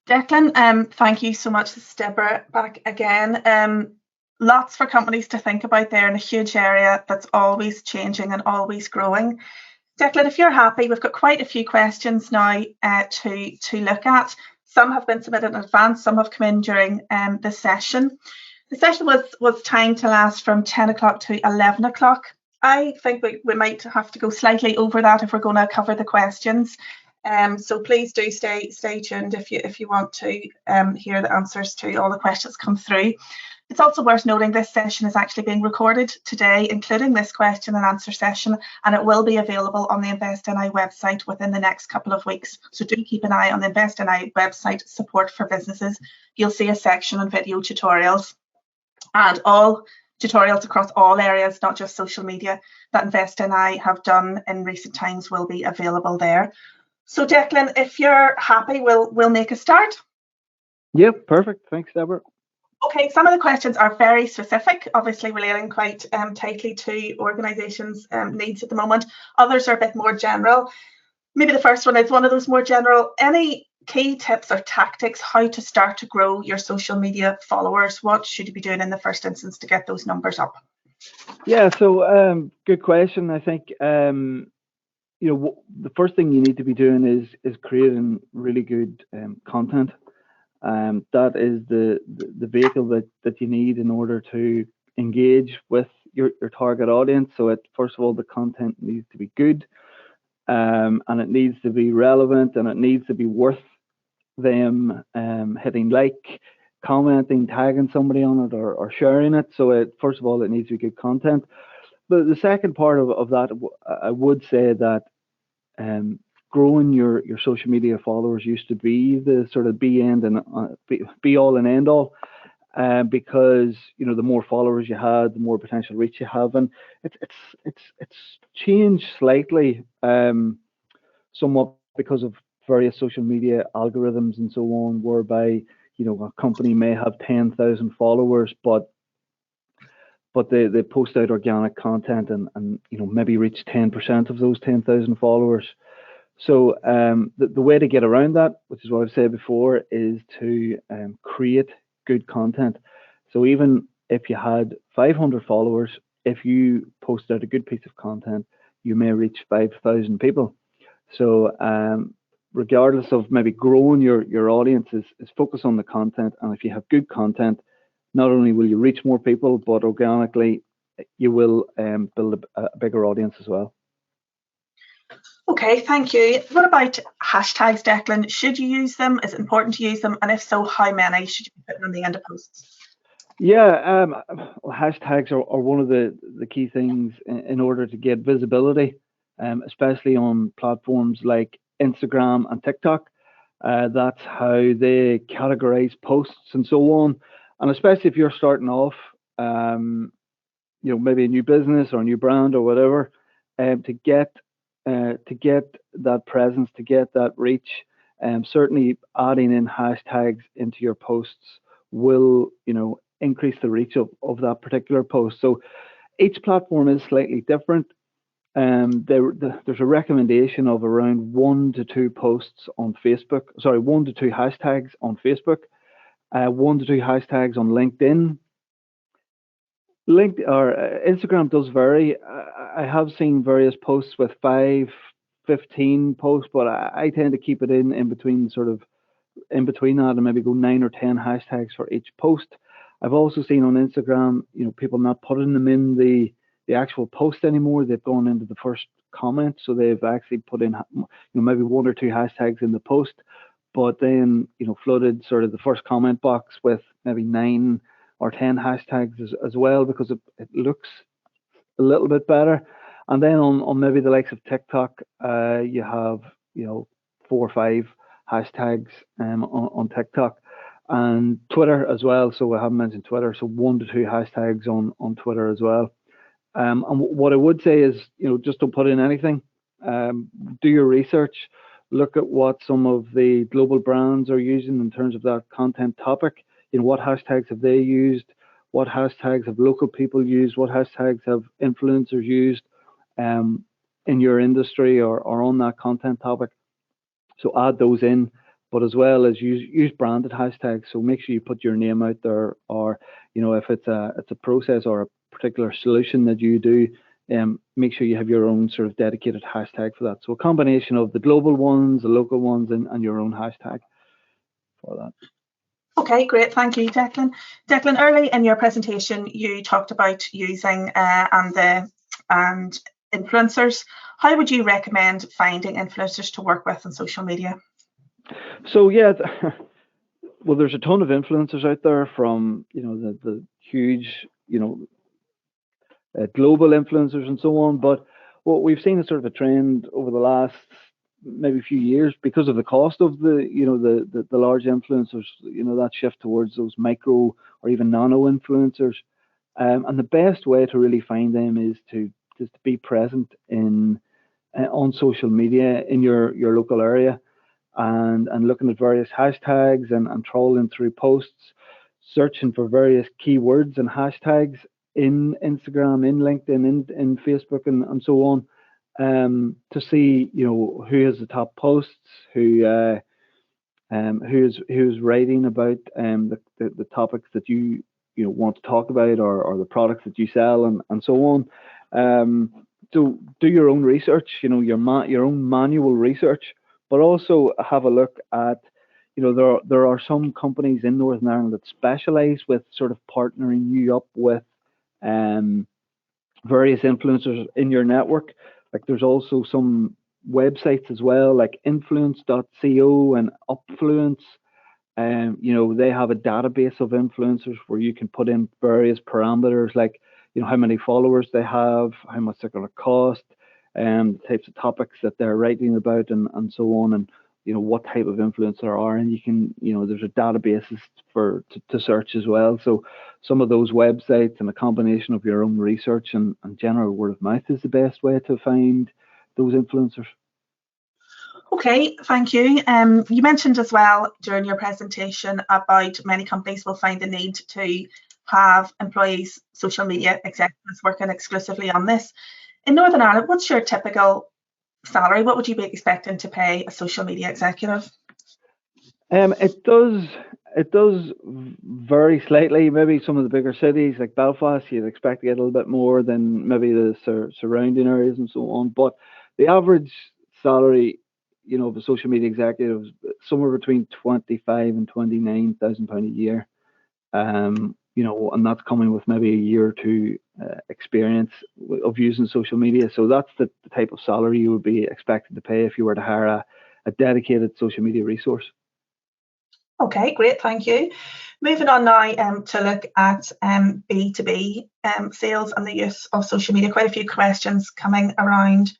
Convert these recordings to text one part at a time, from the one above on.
Declan, thank you so much. This is Deborah back again. Lots for companies to think about there in a huge area that's always changing and always growing. Declan, if you're happy, we've got quite a few questions now to look at. Some have been submitted in advance, some have come in during the session. The session was timed to last from 10 o'clock to 11 o'clock. I think we might have to go slightly over that if we're going to cover the questions. So please do stay tuned if you want to hear the answers to all the questions come through. It's also worth noting this session is actually being recorded today, including this question and answer session, and it will be available on the InvestNI website within the next couple of weeks. So do keep an eye on the InvestNI website, support for businesses. You'll see a section on video tutorials, and all tutorials across all areas, not just social media, that InvestNI have done in recent times will be available there. So Declan, if you're happy, we'll make a start. Yep, perfect. Thanks, Deborah. Okay, some of the questions are very specific, obviously relating quite tightly to organisations' needs at the moment. Others are a bit more general. Maybe the first one is one of those more general. Any key tips or tactics how to start to grow your social media followers? What should you be doing in the first instance to get those numbers up? Yeah, so good question. I think the first thing you need to be doing is creating really good content. That is the vehicle that you need in order to engage with your target audience. So first of all, the content needs to be good, and it needs to be relevant, and it needs to be worth them hitting like, commenting, tagging somebody on it, or sharing it. So first of all, it needs to be good content. But the second part of that, I would say that growing your social media followers used to be the sort of be all and end all, because the more followers you had, the more potential reach you have, and it's changed slightly, somewhat because of various social media algorithms and so on, whereby a company may have 10,000 followers, but they post out organic content and maybe reach 10% of those 10,000 followers. So the way to get around that, which is what I've said before, is to create good content. So even if you had 500 followers, if you post out a good piece of content, you may reach 5,000 people. So regardless of maybe growing your audience, is focus on the content. And if you have good content, not only will you reach more people, but organically you will build a bigger audience as well. Okay, thank you. What about hashtags, Declan? Should you use them? Is it important to use them? And if so, how many should you be putting on the end of posts? Yeah, hashtags are one of the key things in order to get visibility, especially on platforms like Instagram and TikTok. That's how they categorize posts and so on. And especially if you're starting off, maybe a new business or a new brand or whatever, to get that presence, to get that reach, certainly adding in hashtags into your posts will, increase the reach of that particular post. So each platform is slightly different. There's a recommendation of around 1 to 2 posts on Facebook. 1 to 2 hashtags on Facebook, 1 to 2 hashtags on LinkedIn. Instagram does vary. I have seen various posts with 5, 15 posts, but I tend to keep it in between that, and maybe go 9 or 10 hashtags for each post. I've also seen on Instagram, people not putting them in the actual post anymore. They've gone into the first comment, so they've actually put in maybe 1 or 2 hashtags in the post, but then flooded sort of the first comment box with maybe 9 or 10 hashtags as well, because it looks a little bit better. And then on maybe the likes of TikTok, you have 4 or 5 hashtags on TikTok, and Twitter as well. So I haven't mentioned Twitter, so 1 to 2 hashtags on Twitter as well. And what I would say is, just don't put in anything. Do your research. Look at what some of the global brands are using in terms of that content topic. What hashtags have they used? What hashtags have local people used? What hashtags have influencers used in your industry or on that content topic? So add those in, but as well as use branded hashtags. So make sure you put your name out there, or if it's a process or a particular solution that you do, make sure you have your own sort of dedicated hashtag for that. So a combination of the global ones, the local ones, and your own hashtag for that. Okay, great. Thank you, Declan. Declan, early in your presentation, you talked about using and influencers. How would you recommend finding influencers to work with on social media? So yeah, well, there's a ton of influencers out there, from the huge global influencers and so on. But what we've seen is sort of a trend over the last maybe few years, because of the cost of the large influencers, that shift towards those micro or even nano influencers. And the best way to really find them is to just be present on social media in your local area, and looking at various hashtags and trolling through posts, searching for various keywords and hashtags in Instagram, in LinkedIn, in Facebook, and so on, to see who has the top posts, who's writing about the topics that you want to talk about, or the products that you sell, and so on. So do your own research, your own manual research, but also have a look at, there are some companies in Northern Ireland that specialize with sort of partnering you up with various influencers in your network. Like, there's also some websites as well, like influence.co and Upfluence. They have a database of influencers where you can put in various parameters, like how many followers they have, how much they're going to cost, the types of topics that they're writing about, and so on, and what type of influencer are. And you can, there's a databases to search as well. So some of those websites, and a combination of your own research and general word of mouth, is the best way to find those influencers. Okay, thank you. You mentioned as well during your presentation about many companies will find the need to have employees, social media executives working exclusively on this. In Northern Ireland, what's your typical salary? What would you be expecting to pay a social media executive? It does vary slightly. Maybe some of the bigger cities like Belfast, you'd expect to get a little bit more than maybe the surrounding areas and so on. But the average salary, of a social media executive is somewhere between 25 and 29,000 pound a year. And that's coming with maybe a year or two experience of using social media. So that's the type of salary you would be expected to pay if you were to hire a dedicated social media resource. Okay, great, thank you. Moving on now to look at B2B sales and the use of social media. Quite a few questions coming around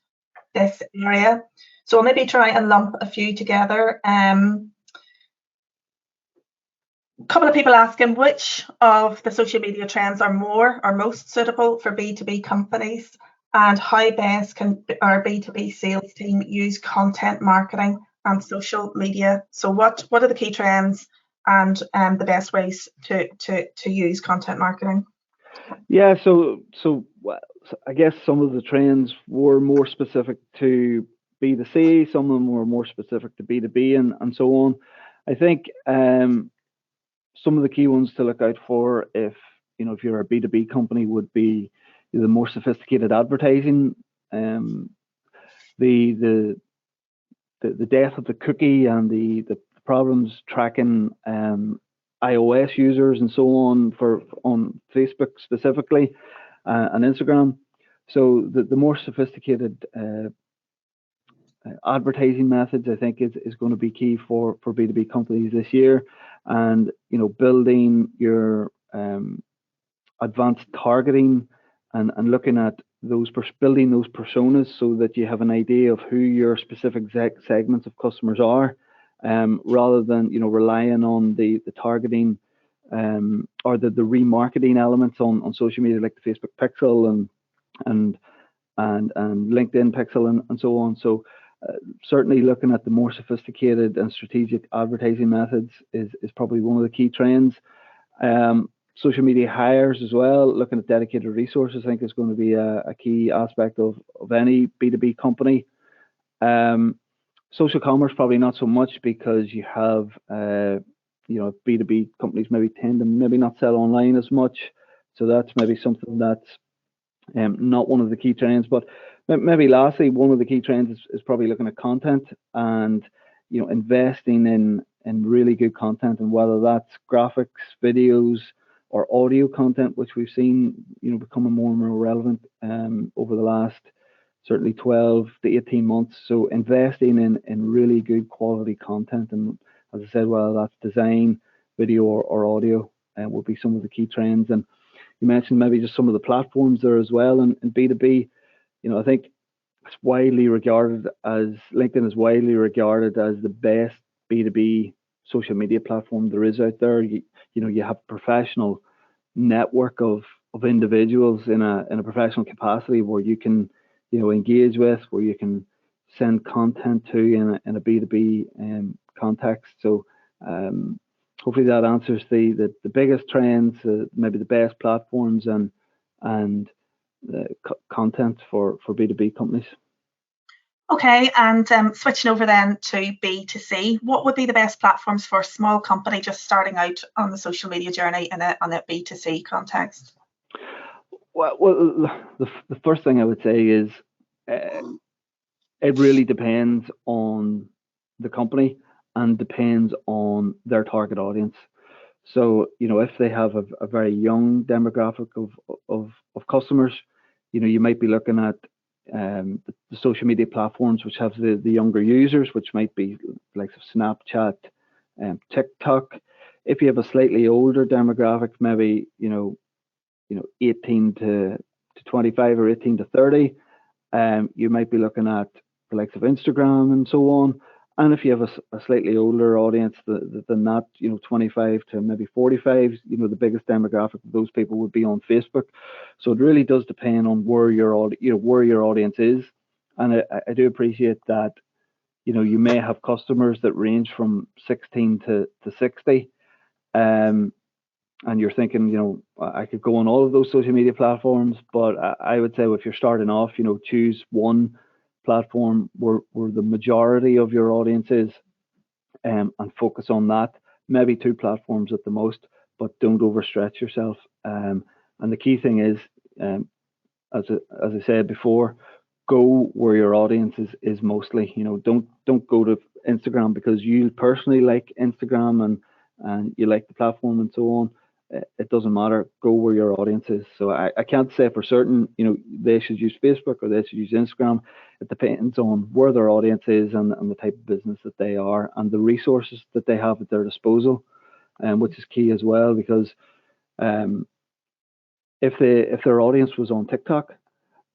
this area. So I'll maybe try and lump a few together. Couple of people asking which of the social media trends are most suitable for B2B companies, and how best can our B2B sales team use content marketing and social media. So what are the key trends and the best ways to use content marketing? Yeah, so I guess some of the trends were more specific to B2C, some of them were more specific to B2B, and so on. I think some of the key ones to look out for, if you're a B2B company, would be the more sophisticated advertising, the death of the cookie, and the problems tracking iOS users and so on on Facebook specifically, and Instagram. So the more sophisticated advertising methods, I think, is going to be key for B2B companies this year. And building your advanced targeting, and looking at building those personas, so that you have an idea of who your specific segments of customers are, rather than relying on the targeting or the remarketing elements on social media, like the Facebook Pixel and LinkedIn Pixel and so on. So certainly looking at the more sophisticated and strategic advertising methods is probably one of the key trends. Social media hires as well, looking at dedicated resources, I think is going to be a key aspect of any B2B company. Social commerce probably not so much, because you have B2B companies maybe tend to maybe not sell online as much, so that's maybe something that's not one of the key trends. But maybe lastly, one of the key trends is probably looking at content, and investing in really good content, and whether that's graphics, videos, or audio content, which we've seen becoming more and more relevant over the last certainly 12 to 18 months. So investing in really good quality content, and as I said, whether that's design, video, or audio, will be some of the key trends. And you mentioned maybe just some of the platforms there as well. And in B2B, I think it's widely regarded as LinkedIn is widely regarded as the best B2B social media platform there is out there. You have a professional network of individuals in a professional capacity, where you can engage with, where you can send content to in a B2B context. So hopefully that answers the biggest trends, maybe the best platforms and the content for B2B companies. Okay, and switching over then to B2C, what would be the best platforms for a small company just starting out on the social media journey on a B2C context? Well, the first thing I would say is it really depends on the company and depends on their target audience. So, if they have a very young demographic of customers, you might be looking at the social media platforms which have the younger users, which might be like Snapchat and TikTok. If you have a slightly older demographic, maybe 18 to 25 or 18 to 30, you might be looking at the likes of Instagram and so on. And if you have a slightly older audience than that, 25 to maybe 45, the biggest demographic of those people would be on Facebook. So it really does depend on where your audience is. And I do appreciate that, you may have customers that range from 16 to 60. And you're thinking, I could go on all of those social media platforms, but I would say if you're starting off, choose one platform where the majority of your audience is, and focus on that. Maybe two platforms at the most, but don't overstretch yourself. And the key thing is, as I said before, go where your audience is mostly. Don't go to Instagram because you personally like Instagram and you like the platform and so on. It doesn't matter. Go where your audience is. So I can't say for certain, they should use Facebook or they should use Instagram. It depends on where their audience is and the type of business that they are and the resources that they have at their disposal, which is key as well. Because if their audience was on TikTok,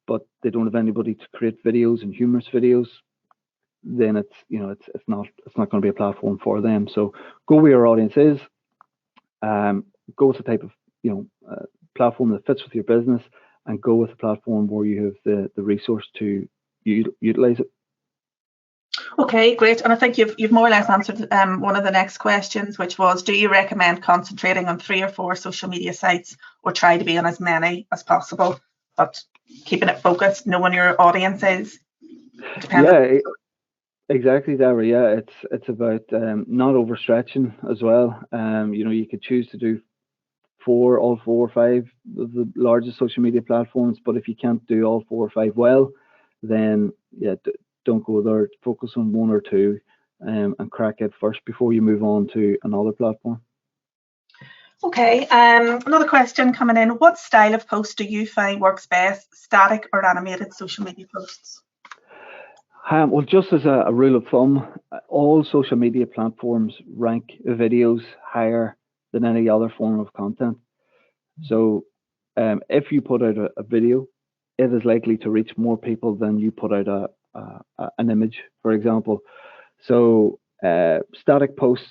but they don't have anybody to create videos and humorous videos, then it's not going to be a platform for them. So go where your audience is. Go with the type of platform that fits with your business, and go with a platform where you have the resource to utilize it. Okay, great. And I think you've more or less answered one of the next questions, which was, do you recommend concentrating on 3 or 4 social media sites, or try to be on as many as possible, but keeping it focused, knowing your audience is? Yeah, exactly, Deborah. Yeah, it's about not overstretching as well. You could choose to do all 4 or 5 of the largest social media platforms, but if you can't do all 4 or 5 well, then don't go there. Focus on 1 or 2 and crack it first before you move on to another platform. Okay, another question coming in. What style of post do you find works best, static or animated social media posts? Well, just as a rule of thumb, all social media platforms rank videos higher than any other form of content. So if you put out a video, it is likely to reach more people than you put out an image, for example. So static posts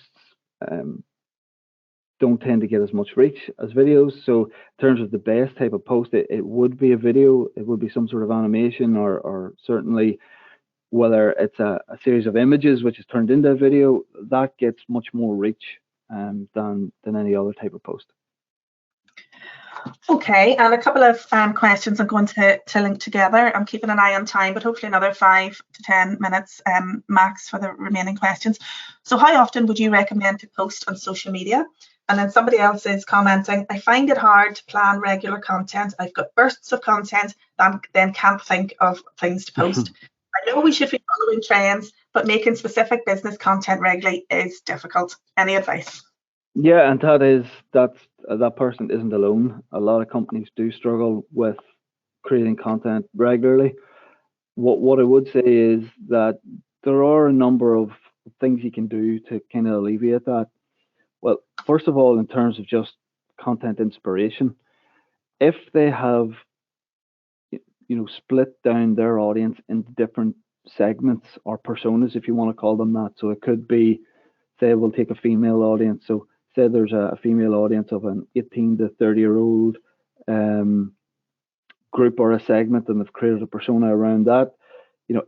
don't tend to get as much reach as videos. So in terms of the best type of post, it would be a video. It would be some sort of animation, or certainly whether it's a series of images which is turned into a video, that gets much more reach than any other type of post. Okay, and a couple of questions I'm going to link together. I'm keeping an eye on time, but hopefully another 5 to 10 minutes max for the remaining questions. So how often would you recommend to post on social media? And then somebody else is commenting, I find it hard to plan regular content. I've got bursts of content, then can't think of things to post. I know we should be following trends, but making specific business content regularly is difficult. Any advice? Yeah, and that person isn't alone. A lot of companies do struggle with creating content regularly. What I would say is that there are a number of things you can do to kind of alleviate that. Well, first of all, in terms of just content inspiration, if they have split down their audience into different segments or personas, if you want to call them that. So it could be, say, we'll take a female audience. So say there's a female audience of an 18 to 30-year-old group or a segment, and they've created a persona around that.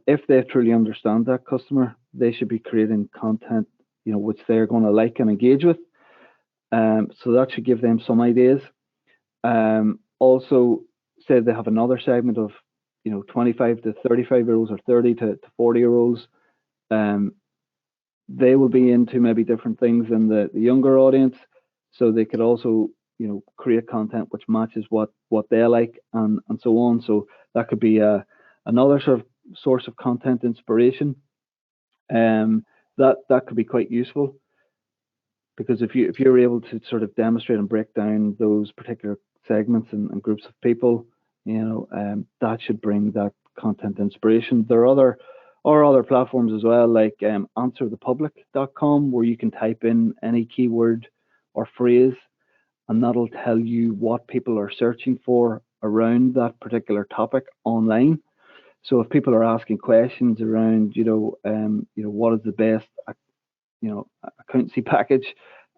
If they truly understand that customer, they should be creating content, which they're going to like and engage with. So that should give them some ideas. Also, say they have another segment of 25 to 35-year-olds or 30 to 40-year-olds. They will be into maybe different things than the younger audience, so they could also create content which matches what they like, and so on. So that could be another sort of source of content inspiration. That could be quite useful, because if you're able to sort of demonstrate and break down those particular segments and groups of people, that should bring that content inspiration. There are other platforms as well, like answerthepublic.com, where you can type in any keyword or phrase, and that'll tell you what people are searching for around that particular topic online. So if people are asking questions around, what is the best, accountancy package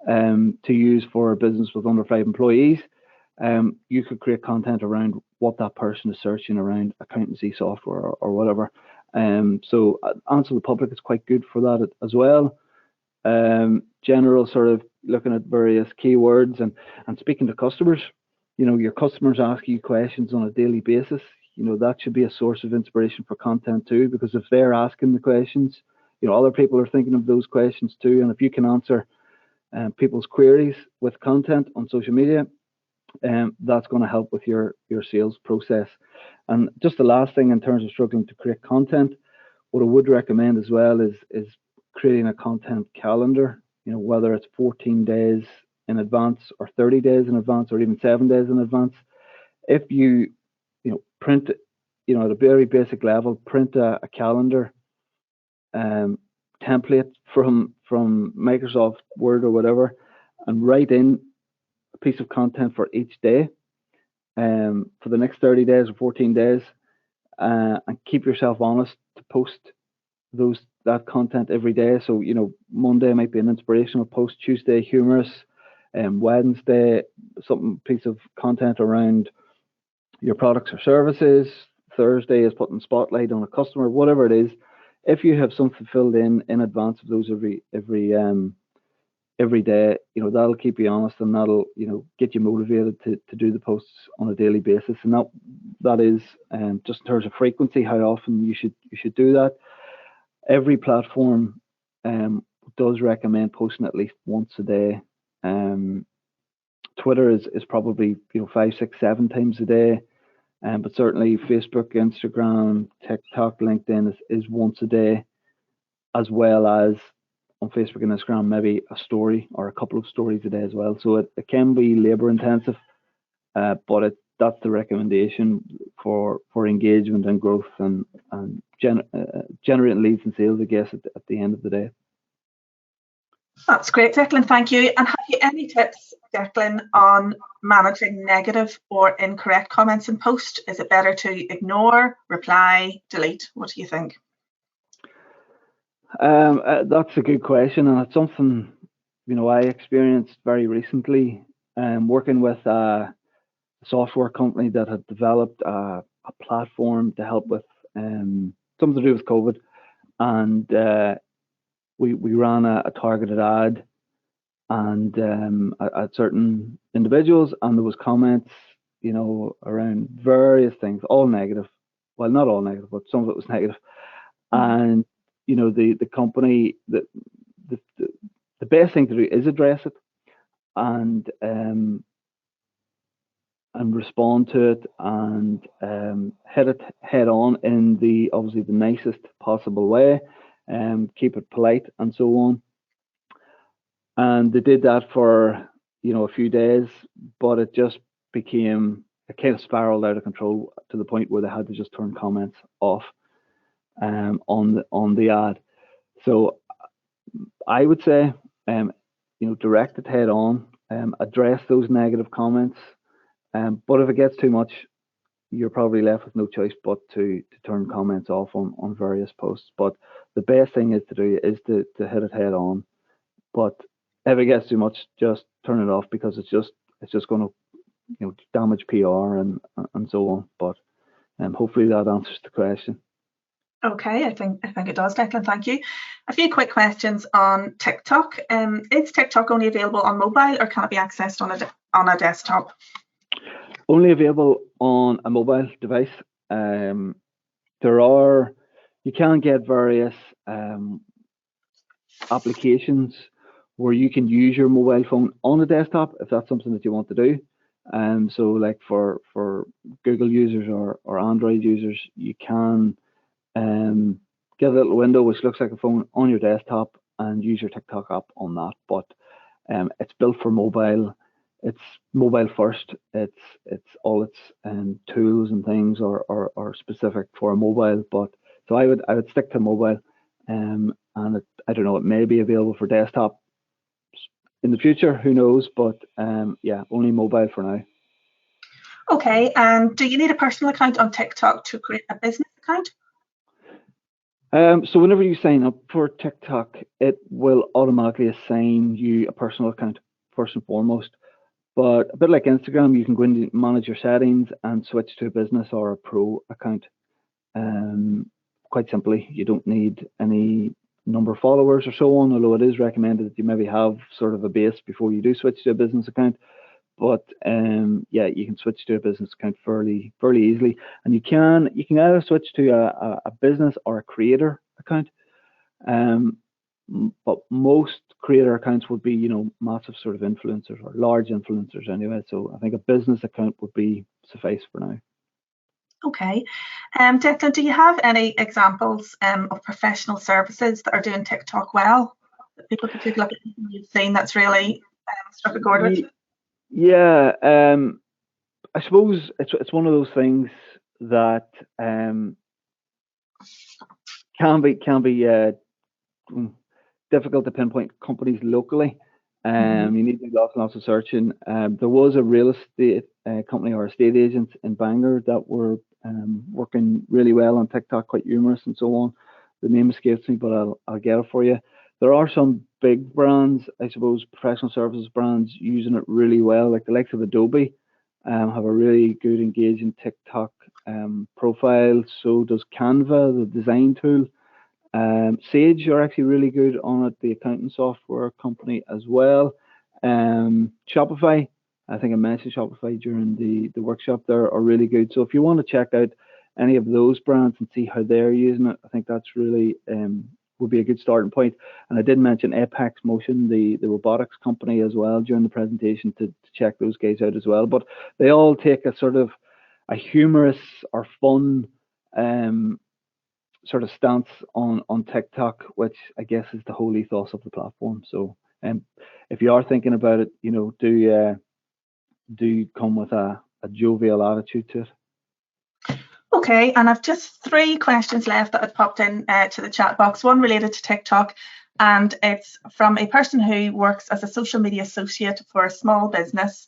to use for a business with under 5 employees, you could create content around what that person is searching around accountancy software or whatever. So Answer the Public is quite good for that as well. General sort of looking at various keywords and speaking to customers. Your customers ask you questions on a daily basis. That should be a source of inspiration for content too, because if they're asking the questions, other people are thinking of those questions too. And if you can answer people's queries with content on social media, that's going to help with your sales process. And just the last thing in terms of struggling to create content, what I would recommend as well is creating a content calendar, whether it's 14 days in advance or 30 days in advance or even 7 days in advance. If you print, at a very basic level, print a calendar template from Microsoft Word or whatever, and write in a piece of content for each day for the next 30 days or 14 days, and keep yourself honest to post that content every day. So Monday might be an inspirational post, Tuesday humorous, Wednesday some piece of content around your products or services, Thursday is putting spotlight on a customer, whatever it is. If you have something filled in advance of those every day, that'll keep you honest, and that'll get you motivated to do the posts on a daily basis. And that is just in terms of frequency, how often you should do that. Every platform does recommend posting at least once a day. Twitter is probably 5, 6, 7 times a day, but certainly Facebook, Instagram, TikTok, LinkedIn is once a day, as well as on Facebook and Instagram maybe a story or a couple of stories a day as well. So it can be labor intensive, but that's the recommendation for engagement and growth and generating leads and sales, I guess, at the end of the day. That's great, Declan. Thank you. And have you any tips, Declan, on managing negative or incorrect comments in post? Is it better to ignore, reply, delete? What do you think? That's a good question, and it's something I experienced very recently. Working with a software company that had developed a platform to help with something to do with COVID, and we ran a targeted ad and at certain individuals, and there was comments, around various things, all negative. Well, not all negative, but some of it was negative. And the company, the best thing to do is address it and respond to it and hit it head on in obviously the nicest possible way, keep it polite and so on. And they did that for a few days, but it just became, it kind of spiraled out of control to the point where they had to just turn comments off on the ad. So I would say, direct it head on, address those negative comments. But if it gets too much, you're probably left with no choice but to turn comments off on various posts. But the best thing is to do is to hit it head on. But if it gets too much, just turn it off, because it's just going to damage PR and so on. But hopefully that answers the question. Okay, I think it does, Declan. Thank you. A few quick questions on TikTok. Is TikTok only available on mobile, or can it be accessed on a desktop? Only available on a mobile device. You can get various applications where you can use your mobile phone on a desktop if that's something that you want to do. So like for Google users or Android users, you can get a little window which looks like a phone on your desktop and use your TikTok app on that. But it's built for mobile. It's mobile first. It's all its tools and things are specific for a mobile. But so I would stick to mobile. And I don't know, it may be available for desktop in the future, who knows, but yeah, only mobile for now. Okay, and do you need a personal account on TikTok to create a business account? So whenever you sign up for TikTok, it will automatically assign you a personal account first and foremost. But a bit like Instagram, you can go in and manage your settings and switch to a business or a pro account. Quite simply, you don't need any number of followers or so on, although it is recommended that you maybe have sort of a base before you do switch to a business account. But yeah, you can switch to a business account fairly easily, and you can either switch to a business or a creator account. But most creator accounts would be, massive sort of influencers or large influencers anyway. So I think a business account would be suffice for now. Okay. Declan, do you have any examples of professional services that are doing TikTok well, that people could take a look at, you've seen that's really struck a chord with? Yeah, I suppose it's one of those things that can be difficult to pinpoint companies locally. You need to do lots of searching. There was a real estate company or estate agent in Bangor that were working really well on TikTok, quite humorous and so on. The name escapes me, but I'll get it for you. There are some big brands, I suppose, professional services brands using it really well, like the likes of Adobe. Have a really good engaging TikTok profile. So does Canva, the design tool. Sage are actually really good on it, the accounting software company as well. Shopify, I think I mentioned Shopify during the workshop there, are really good. So if you want to check out any of those brands and see how they're using it, I think that's really would be a good starting point. And I did mention Apex Motion, the robotics company as well during the presentation, to check those guys out as well. But they all take a sort of a humorous or fun sort of stance on TikTok, which I guess is the whole ethos of the platform. So if you are thinking about it, do come with a jovial attitude to it. Okay, and I've just 3 questions left that had popped in to the chat box. One related to TikTok, and it's from a person who works as a social media associate for a small business,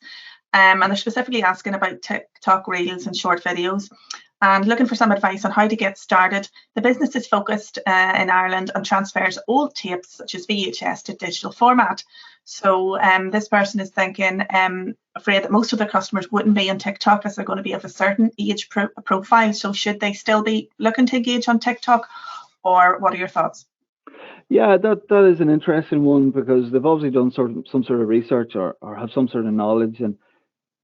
and they're specifically asking about TikTok reels and short videos, and looking for some advice on how to get started. The business is focused in Ireland and transfers old tapes such as VHS to digital format. So this person is thinking, afraid that most of their customers wouldn't be on TikTok as they're going to be of a certain age profile. So should they still be looking to engage on TikTok, or what are your thoughts? Yeah, that is an interesting one because they've obviously done some sort of research or have some sort of knowledge. And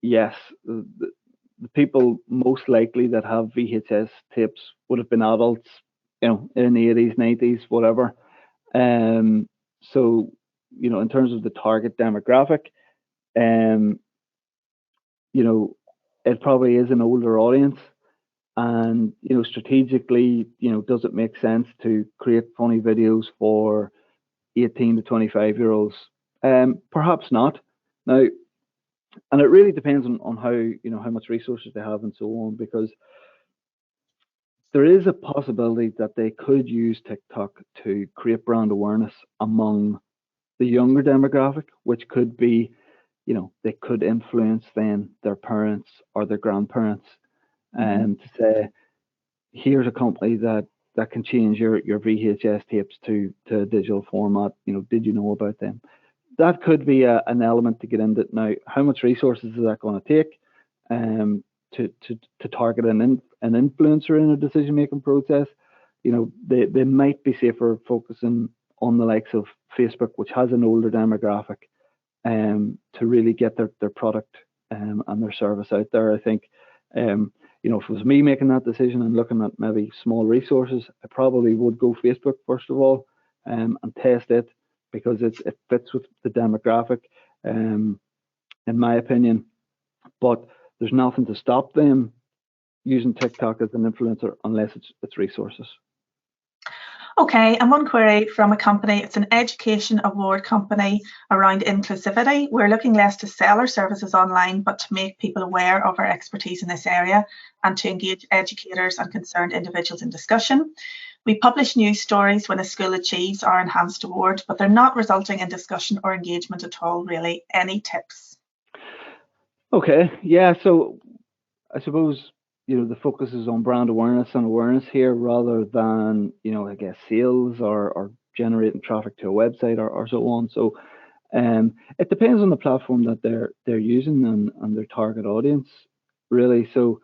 yes, the people most likely that have VHS tapes would have been adults, in the 80s, 90s, whatever. So, in terms of the target demographic, um, you know, it probably is an older audience. And, strategically, does it make sense to create funny videos for 18 to 25-year-olds? Perhaps not. Now, and it really depends on how much resources they have and so on, because there is a possibility that they could use TikTok to create brand awareness among the younger demographic, which could be, they could influence then their parents or their grandparents, and to say, here's a company that can change your VHS tapes to a digital format. Did you know about them? That could be an element to get into it. Now, how much resources is that going to take to target an influencer in a decision making process? They might be safer focusing on the likes of Facebook, which has an older demographic, to really get their product and their service out there. I think, if it was me making that decision and looking at maybe small resources, I probably would go Facebook first of all, and test it, because it fits with the demographic, in my opinion. But there's nothing to stop them using TikTok as an influencer unless it's resources. Okay, and one query from a company. It's an education award company around inclusivity. We're looking less to sell our services online, but to make people aware of our expertise in this area and to engage educators and concerned individuals in discussion. We publish news stories when a school achieves our enhanced award, but they're not resulting in discussion or engagement at all, really. Any tips? Okay, yeah, so I suppose, the focus is on brand awareness and awareness here, rather than, I guess, sales or generating traffic to a website or so on. So it depends on the platform that they're using and their target audience, really. So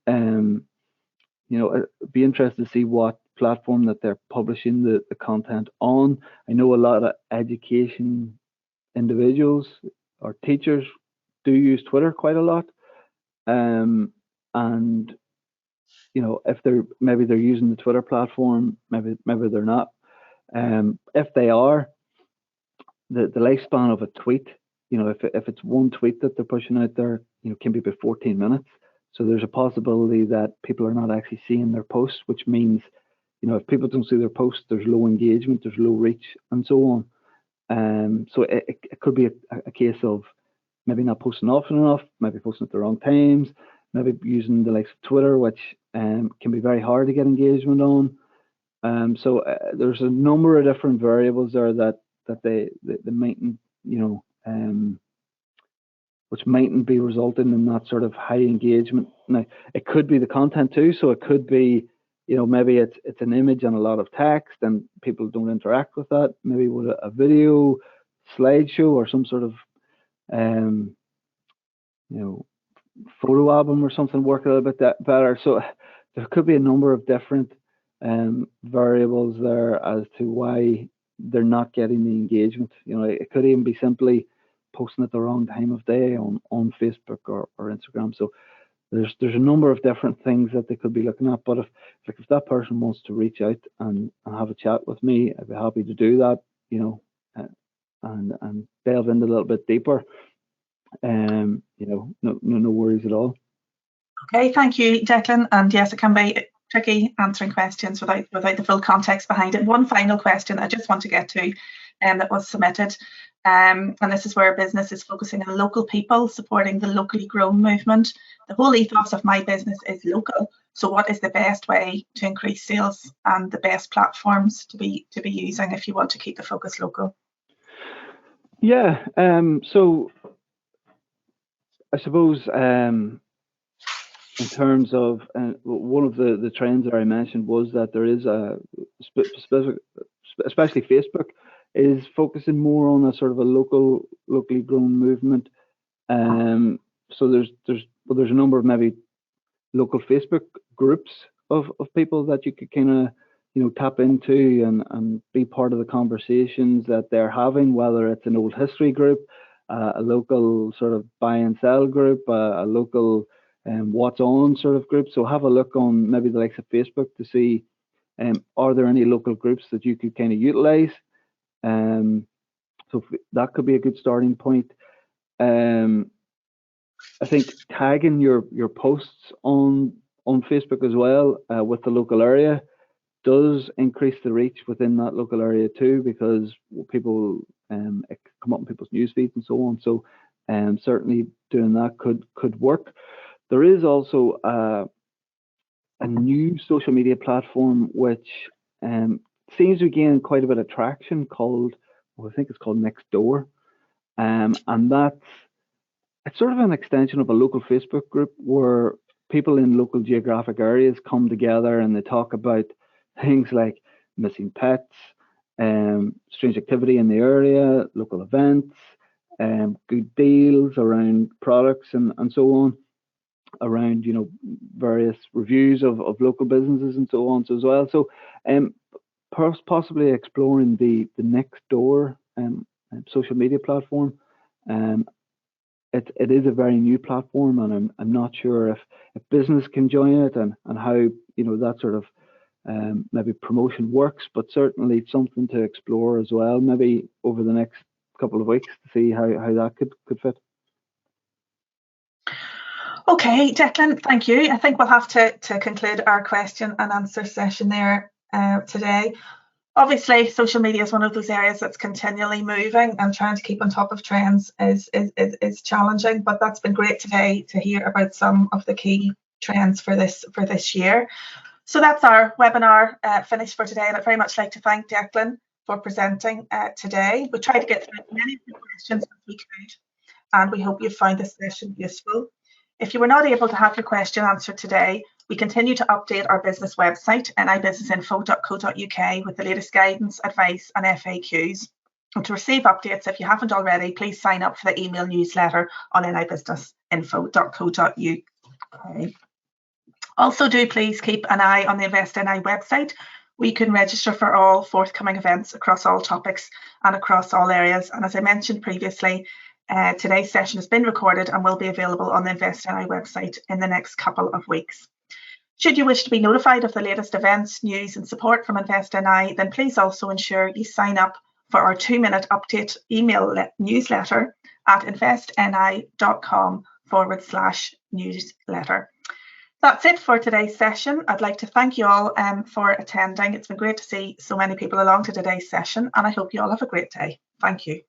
I'd be interested to see what platform that they're publishing the content on. I know a lot of education individuals or teachers do use Twitter quite a lot. And if they're using the Twitter platform, maybe they're not. If they are, the lifespan of a tweet, if it's one tweet that they're pushing out there, can be about 14 minutes. So there's a possibility that people are not actually seeing their posts, which means, if people don't see their posts, there's low engagement, there's low reach, and so on. So it could be a case of maybe not posting often enough, maybe posting at the wrong times, maybe using the likes of Twitter, which can be very hard to get engagement on. So there's a number of different variables there that they mightn't, which mightn't be resulting in that sort of high engagement. Now, it could be the content too, so it could be, maybe it's an image and a lot of text, and people don't interact with that. Maybe with a video slideshow or some sort of photo album or something work a little bit better. So there could be a number of different variables there as to why they're not getting the engagement. It could even be simply posting at the wrong time of day on Facebook or Instagram. So there's a number of different things that they could be looking at. But if that person wants to reach out and have a chat with me, I'd be happy to do that, and delve in a little bit deeper. No worries at all. Okay, thank you, Declan. And yes, it can be tricky answering questions without the full context behind it. One final question I just want to get to, that was submitted, and this is where business is focusing on local people supporting the locally grown movement. The whole ethos of my business is local. So, what is the best way to increase sales and the best platforms to be using if you want to keep the focus local? Yeah. So I suppose in terms of one of the trends that I mentioned was that there is a specific, especially Facebook, is focusing more on a sort of a locally grown movement. So there's a number of maybe local Facebook groups of people that you could kind of tap into and be part of the conversations that they're having, whether it's an old history group, a local sort of buy and sell group, a local what's on sort of group. So have a look on maybe the likes of Facebook to see, are there any local groups that you could kind of utilize? So that could be a good starting point. I think tagging your posts on Facebook as well with the local area does increase the reach within that local area too, because people it can come up in people's news feeds and so on. So certainly doing that could work. There is also a new social media platform which seems to be gaining quite a bit of traction called, I think it's called Nextdoor, and it's sort of an extension of a local Facebook group where people in local geographic areas come together and they talk about things like missing pets, strange activity in the area, local events, good deals around products and so on, around various reviews of local businesses and so on as well. So possibly exploring the Nextdoor social media platform. It is a very new platform, and I'm not sure if business can join it and how that sort of maybe promotion works, but certainly something to explore as well, maybe over the next couple of weeks to see how that could fit. Okay, Declan, thank you. I think we'll have to conclude our question and answer session there today. Obviously, social media is one of those areas that's continually moving, and trying to keep on top of trends is challenging. But that's been great today to hear about some of the key trends for this year. So that's our webinar finished for today, and I'd very much like to thank Declan for presenting today. We tried to get through as many of the questions as we could, and we hope you found this session useful. If you were not able to have your question answered today, we continue to update our business website, nibusinessinfo.co.uk, with the latest guidance, advice and FAQs. And to receive updates, if you haven't already, please sign up for the email newsletter on nibusinessinfo.co.uk. Also, do please keep an eye on the Invest NI website, where you can register for all forthcoming events across all topics and across all areas. And as I mentioned previously, today's session has been recorded and will be available on the Invest NI website in the next couple of weeks. Should you wish to be notified of the latest events, news and support from Invest NI, then please also ensure you sign up for our 2-minute update email newsletter at investni.com/newsletter. That's it for today's session. I'd like to thank you all for attending. It's been great to see so many people along to today's session, and I hope you all have a great day. Thank you.